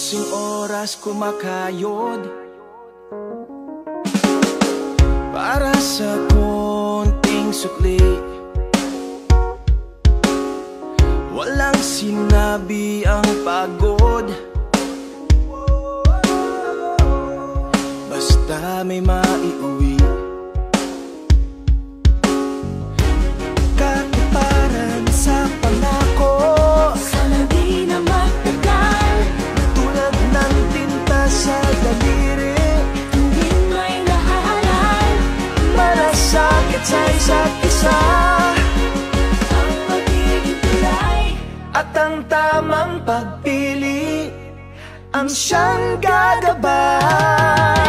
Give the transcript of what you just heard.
Kasing oras kumakayod para sa konting sukli. Walang sinabi ang pagod, basta may maiuwi. Katuparan sa pangako, sana di na magtagal. tulad ng tinta sa daliri, Hindi may nahahalal. malasakit sa isa't isa. Ang pag-ibig tulay, At ang tamang pagpili ang siyang gagabay.